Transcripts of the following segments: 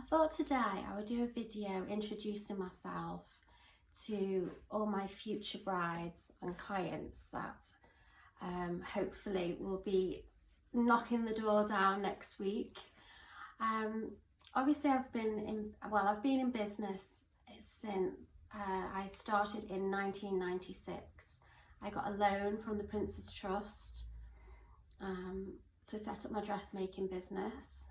thought today I would do a video introducing myself to all my future brides and clients that hopefully will be knocking the door down next week. Obviously I've been in business since I started in 1996. I got a loan from the Prince's Trust to set up my dressmaking business,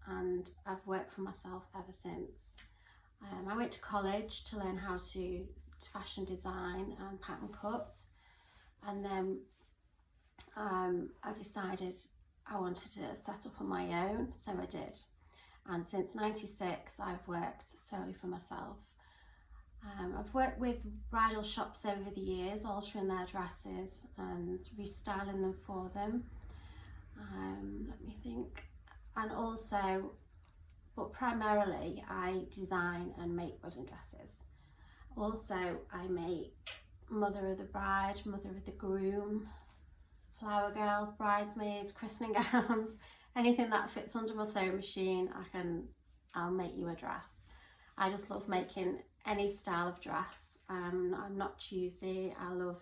and I've worked for myself ever since. I went to college to learn how to fashion design and pattern cut, and then I decided I wanted to set up on my own, so I did. And since '96 I've worked solely for myself. I've worked with bridal shops over the years, altering their dresses and restyling them for them. Let me think. And also, but primarily I design and make wedding dresses. Also I make mother of the bride, mother of the groom, flower girls, bridesmaids, christening gowns, anything that fits under my sewing machine. I'll make you a dress. I just love making any style of dress. I'm not choosy. I love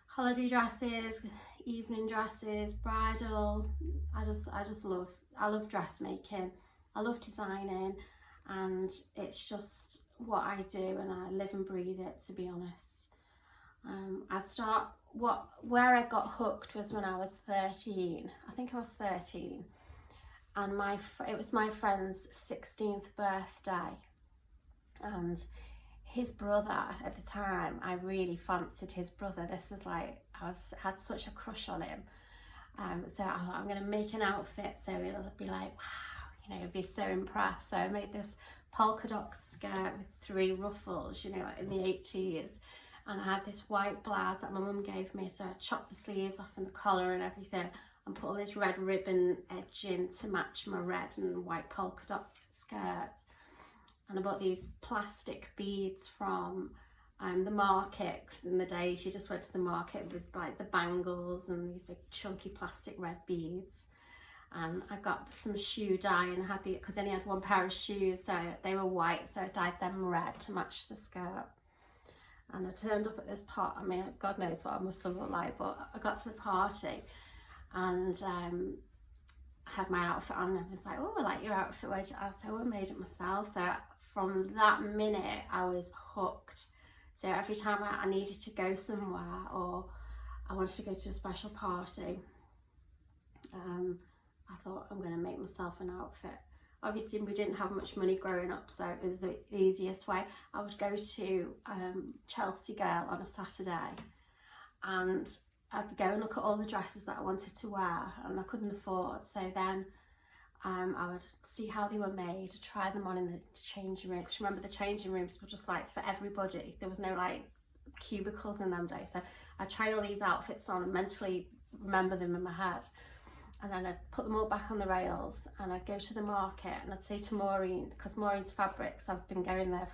holiday dresses, evening dresses, bridal. I love dressmaking. I love designing, and it's just what I do, and I live and breathe it, to be honest. Where I got hooked was when I was 13. I think I was 13, and it was my friend's 16th birthday, and his brother at the time, I really fancied his brother. This was like, had such a crush on him. So I thought, I'm going to make an outfit so it'll be like, wow, be so impressed. So I made this polka dot skirt with 3 ruffles, like in the 80s. And I had this white blouse that my mum gave me. So I chopped the sleeves off and the collar and everything, and put all this red ribbon edging to match my red and white polka dot skirt. And I bought these plastic beads from the market, because in the days you just went to the market with like the bangles and these big chunky plastic red beads. And I got some shoe dye, and had because I only had one pair of shoes, so they were white, so I dyed them red to match the skirt. And I turned up at this part. I mean, God knows what I must have looked like, but I got to the party, and I had my outfit on, and I was like, oh, I like your outfit. I was like, oh, I made it myself. So from that minute I was hooked. So every time I needed to go somewhere, or I wanted to go to a special party, I thought, I'm going to make myself an outfit. Obviously we didn't have much money growing up, so it was the easiest way. I would go to Chelsea Girl on a Saturday, and I'd go and look at all the dresses that I wanted to wear and I couldn't afford. So then I would see how they were made, try them on in the changing room. Because remember, the changing rooms were just like for everybody. There was no like cubicles in them days. So I'd try all these outfits on and mentally remember them in my head. And then I'd put them all back on the rails, and I'd go to the market, and I'd say to Maureen, because Maureen's Fabrics, I've been going there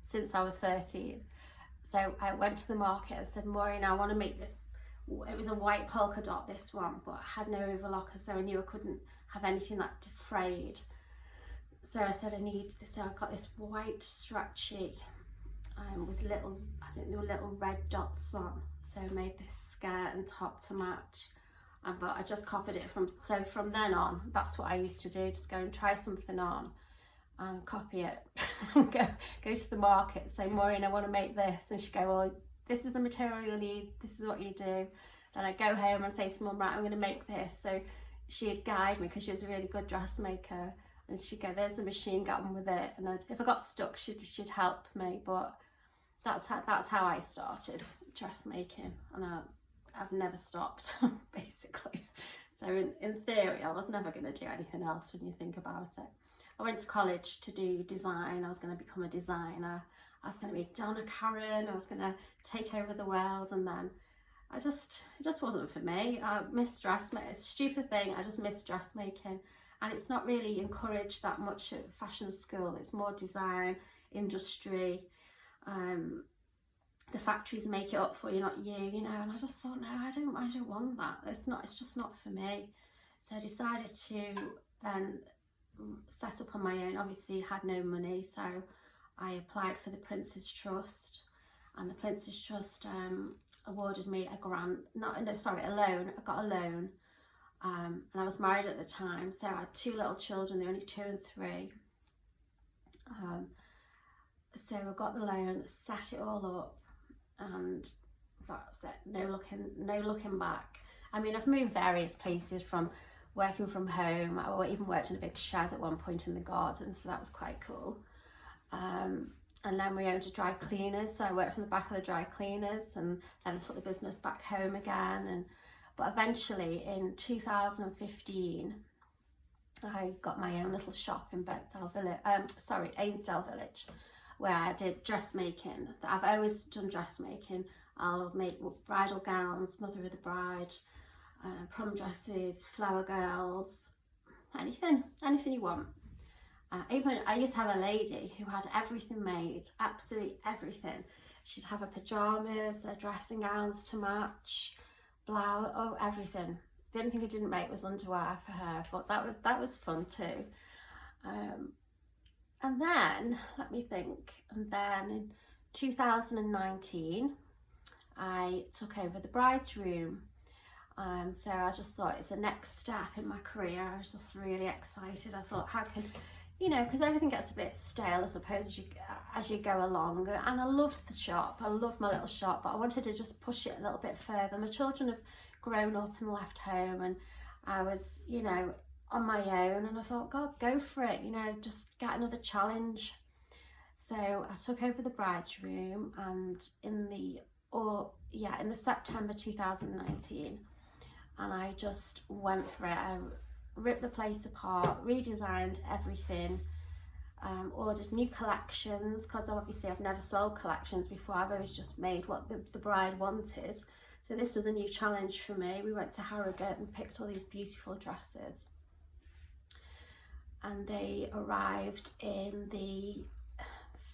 since I was 13. So I went to the market and said, Maureen, I want to make this. It was a white polka dot, this one, but I had no overlocker, so I knew I couldn't have anything that frayed. So I said, I need this. So I got this white stretchy with little, I think there were little red dots on. So I made this skirt and top to match. But I just copied it from then on. That's what I used to do, just go and try something on and copy it and go to the market, say, Maureen, I want to make this, and she'd go, well, this is the material you need, this is what you do. Then I'd go home and say to Mum, right, I'm going to make this. So she'd guide me, because she was a really good dressmaker, and she'd go, there's the machine, get on with it. And if I got stuck, she'd help me. But that's how I started dressmaking, and I've never stopped, basically. So in theory, I was never going to do anything else when you think about it. I went to college to do design. I was going to become a designer. I was going to be Donna Karan. I was going to take over the world, and then it just wasn't for me. I missed dressmaking. It's a stupid thing. I just missed dressmaking, and it's not really encouraged that much at fashion school. It's more design, industry. The factories make it up for you, not you, and I just thought, no, I don't want that. It's just not for me. So I decided to then set up on my own. Obviously had no money, so I applied for the Prince's Trust, and the Prince's Trust awarded me a grant, a loan. I got a loan, and I was married at the time, so I had 2 little children. They're only 2 and 3. So I got the loan, set it all up, and that's it. No looking back. I mean, I've moved various places, from working from home. I even worked in a big shed at one point in the garden, so that was quite cool. And then we owned a dry cleaners, so I worked from the back of the dry cleaners, and then I took the business back home again. But eventually in 2015, I got my own little shop in Ainsdale Village, where I did dressmaking. I've always done dressmaking. I'll make bridal gowns, mother of the bride, prom dresses, flower girls, anything you want. Even I used to have a lady who had everything made, absolutely everything. She'd have her pajamas, her dressing gowns to match, blouse, everything. The only thing I didn't make was underwear for her, but that was fun too. And then, let me think, and then in 2019, I took over the bride's room. So I just thought it's a next step in my career. I was just really excited. I thought, how can, because everything gets a bit stale, I suppose, as you go along. And I loved the shop. I loved my little shop, but I wanted to just push it a little bit further. My children have grown up and left home, and I was, on my own, and I thought, God, go for it, just get another challenge. So I took over the bride's room, and in the September 2019, and I just went for it. I ripped the place apart, redesigned everything, ordered new collections, because obviously I've never sold collections before. I've always just made what the bride wanted. So this was a new challenge for me. We went to Harrogate and picked all these beautiful dresses, and they arrived in the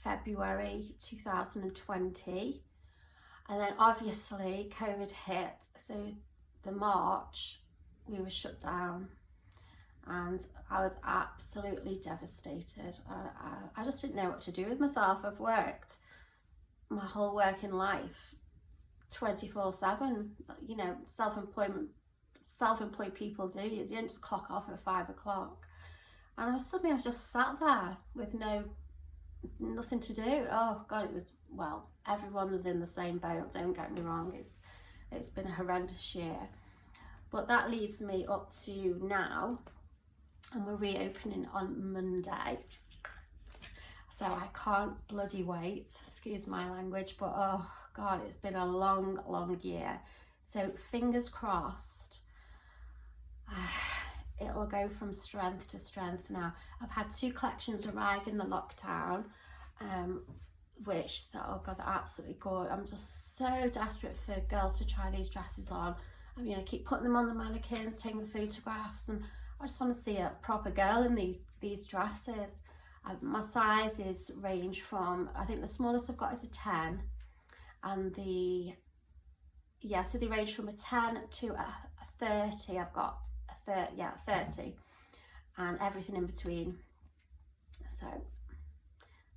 February 2020, and then obviously COVID hit, so the March we were shut down, and I was absolutely devastated. I just didn't know what to do with myself. I've worked my whole working life 24/7, self-employed people do. You don't just clock off at 5 o'clock. And I was just sat there with nothing to do. Oh God, everyone was in the same boat, don't get me wrong. It's been a horrendous year. But that leads me up to now, and we're reopening on Monday. So I can't bloody wait, excuse my language, but oh God, it's been a long, long year. So fingers crossed, it'll go from strength to strength now. I've had 2 collections arrive in the lockdown, they're absolutely gorgeous. I'm just so desperate for girls to try these dresses on. I mean, I keep putting them on the mannequins, taking photographs, and I just want to see a proper girl in these dresses. My sizes range from, I think the smallest I've got is a 10, and they range from a 10 to a 30. I've got a 30, and everything in between. So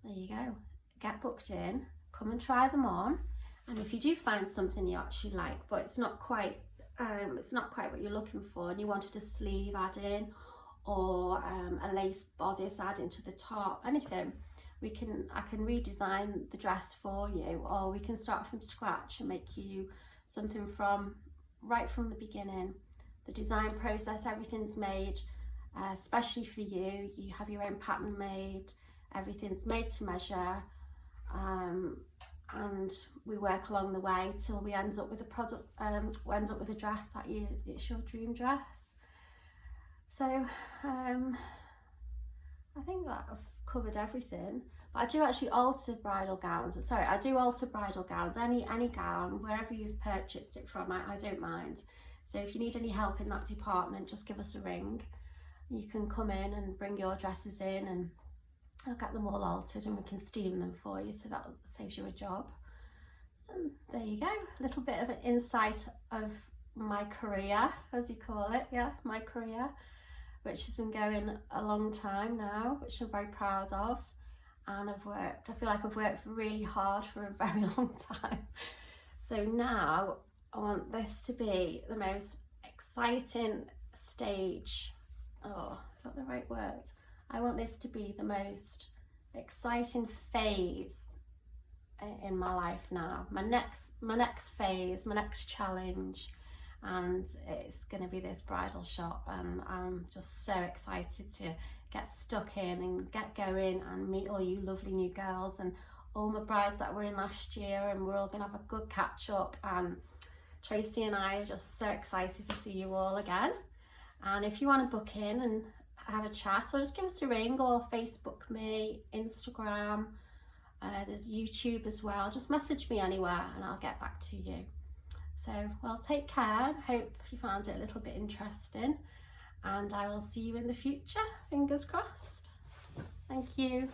there you go. Get booked in, come and try them on, and if you do find something you actually like, but it's not quite what you're looking for, and you wanted a sleeve add in, or a lace bodice add into the top, anything, I can redesign the dress for you, or we can start from scratch and make you something right from the beginning. The design process, everything's made especially for you. You have your own pattern made, everything's made to measure, and we work along the way till we end up with a product, with a dress that it's your dream dress. So I think that I've covered everything. But I do actually alter bridal gowns. I do alter bridal gowns, any gown, wherever you've purchased it from, I don't mind. So if you need any help in that department, just give us a ring. You can come in and bring your dresses in, and I'll get them all altered, and we can steam them for you, so that saves you a job. And there you go, a little bit of an insight of my career, as you call it. Yeah, my career. which has been going a long time now, which I'm very proud of. And I feel like I've worked really hard for a very long time. So now I want this to be the most exciting stage. Oh, is that the right word? I want this to be the most exciting phase in my life now. My next phase, my next challenge. And it's going to be this bridal shop, and I'm just so excited to get stuck in and get going and meet all you lovely new girls and all my brides that were in last year, and we're all going to have a good catch up. And Tracy and I are just so excited to see you all again. And if you want to book in and have a chat, or just give us a ring, or Facebook me, Instagram, there's YouTube as well, just message me anywhere and I'll get back to you. So, well, take care. Hope you found it a little bit interesting, and I will see you in the future. Fingers crossed. Thank you.